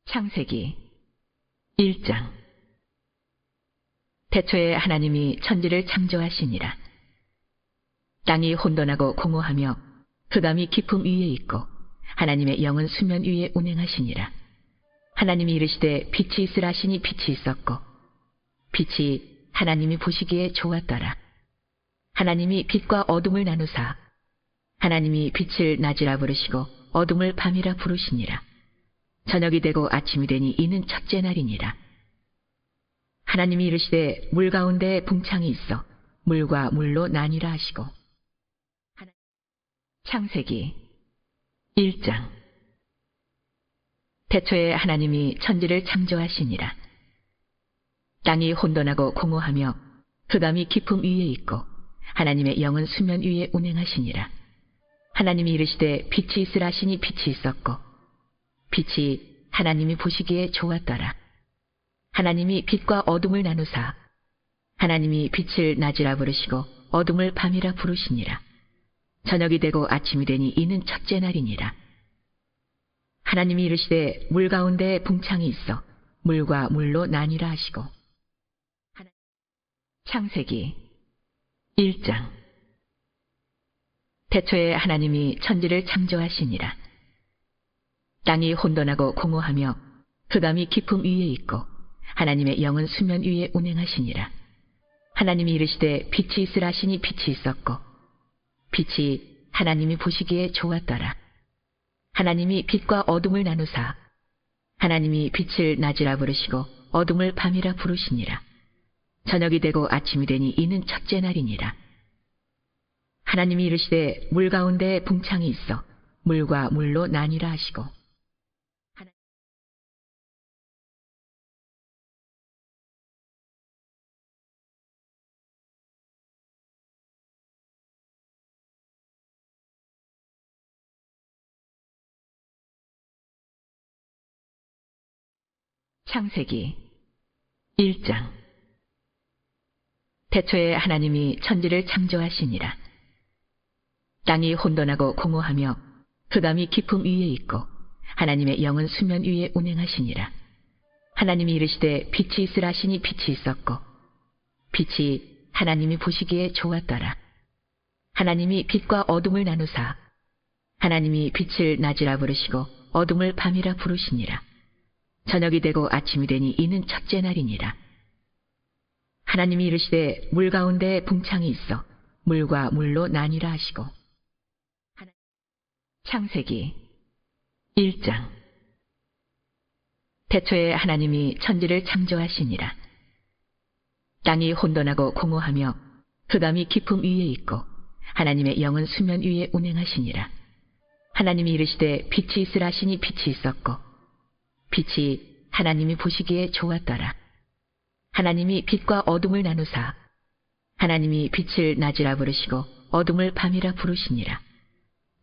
창세기 1장. 태초에 하나님이 천지를 창조하시니라. 땅이 혼돈하고 공허하며 흑암이 깊음 위에 있고 하나님의 영은 수면 위에 운행하시니라. 하나님이 이르시되 빛이 있으라 하시니 빛이 있었고 빛이 하나님이 보시기에 좋았더라. 하나님이 빛과 어둠을 나누사 하나님이 빛을 낮이라 부르시고 어둠을 밤이라 부르시니라. 저녁이 되고 아침이 되니 이는 첫째 날이니라. 하나님이 이르시되 물 가운데 궁창이 있어 물과 물로 나뉘라 하시고. 창세기 1장. 태초에 하나님이 천지를 창조하시니라. 땅이 혼돈하고 공허하며 흑암이 깊음 위에 있고 하나님의 영은 수면 위에 운행하시니라. 하나님이 이르시되 빛이 있으라 하시니 빛이 있었고 빛이 하나님이 보시기에 좋았더라. 하나님이 빛과 어둠을 나누사 하나님이 빛을 낮이라 부르시고 어둠을 밤이라 부르시니라. 저녁이 되고 아침이 되니 이는 첫째 날이니라. 하나님이 이르시되 물 가운데 궁창이 있어 물과 물로 나뉘라 하시고. 창세기 1장. 태초에 하나님이 천지를 창조하시니라. 땅이 혼돈하고 공허하며 흑암이 깊음 위에 있고 하나님의 영은 수면 위에 운행하시니라. 하나님이 이르시되 빛이 있으라 하시니 빛이 있었고 빛이 하나님이 보시기에 좋았더라. 하나님이 빛과 어둠을 나누사 하나님이 빛을 낮이라 부르시고 어둠을 밤이라 부르시니라. 저녁이 되고 아침이 되니 이는 첫째 날이니라. 하나님이 이르시되 물 가운데 궁창이 있어 물과 물로 나뉘라 하시고. 창세기 1장. 태초에 하나님이 천지를 창조하시니라. 땅이 혼돈하고 공허하며 흑암이 깊음 위에 있고 하나님의 영은 수면 위에 운행하시니라. 하나님이 이르시되 빛이 있으라 하시니 빛이 있었고 빛이 하나님이 보시기에 좋았더라. 하나님이 빛과 어둠을 나누사 하나님이 빛을 낮이라 부르시고 어둠을 밤이라 부르시니라. 저녁이 되고 아침이 되니 이는 첫째 날이니라. 하나님이 이르시되 물 가운데 궁창이 있어 물과 물로 나뉘라 하시고. 창세기 1장. 태초에 하나님이 천지를 창조하시니라. 땅이 혼돈하고 공허하며 흑암이 깊음 위에 있고 하나님의 영은 수면 위에 운행하시니라. 하나님이 이르시되 빛이 있으라 하시니 빛이 있었고 빛이 하나님이 보시기에 좋았더라. 하나님이 빛과 어둠을 나누사 하나님이 빛을 낮이라 부르시고 어둠을 밤이라 부르시니라.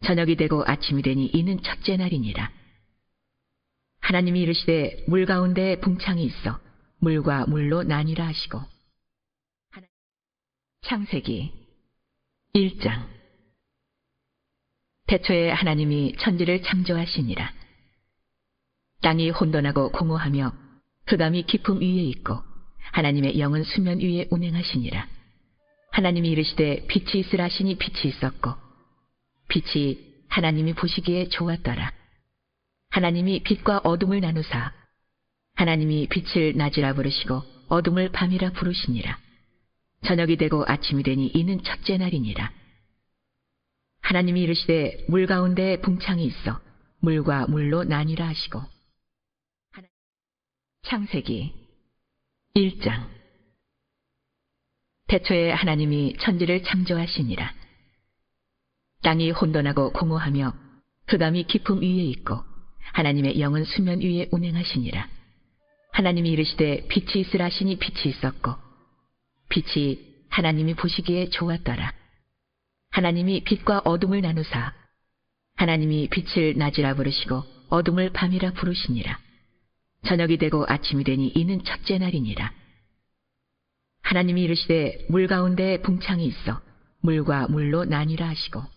저녁이 되고 아침이 되니 이는 첫째 날이니라. 하나님이 이르시되 물 가운데 궁창이 있어 물과 물로 나뉘라 하시고. 창세기 1장. 태초에 하나님이 천지를 창조하시니라. 땅이 혼돈하고 공허하며 흑암이 깊음 위에 있고 하나님의 영은 수면 위에 운행하시니라. 하나님이 이르시되 빛이 있으라 하시니 빛이 있었고 빛이 하나님이 보시기에 좋았더라. 하나님이 빛과 어둠을 나누사 하나님이 빛을 낮이라 부르시고 어둠을 밤이라 부르시니라. 저녁이 되고 아침이 되니 이는 첫째 날이니라. 하나님이 이르시되 물 가운데 궁창이 있어 물과 물로 나뉘라 하시고. 창세기 1장. 태초에 하나님이 천지를 창조하시니라. 땅이 혼돈하고 공허하며 흑암이 깊음 위에 있고 하나님의 영은 수면 위에 운행하시니라. 하나님이 이르시되 빛이 있으라 하시니 빛이 있었고 빛이 하나님이 보시기에 좋았더라. 하나님이 빛과 어둠을 나누사 하나님이 빛을 낮이라 부르시고 어둠을 밤이라 부르시니라. 저녁이 되고 아침이 되니 이는 첫째 날이니라. 하나님이 이르시되 물 가운데 궁창이 있어 물과 물로 나뉘라 하시고.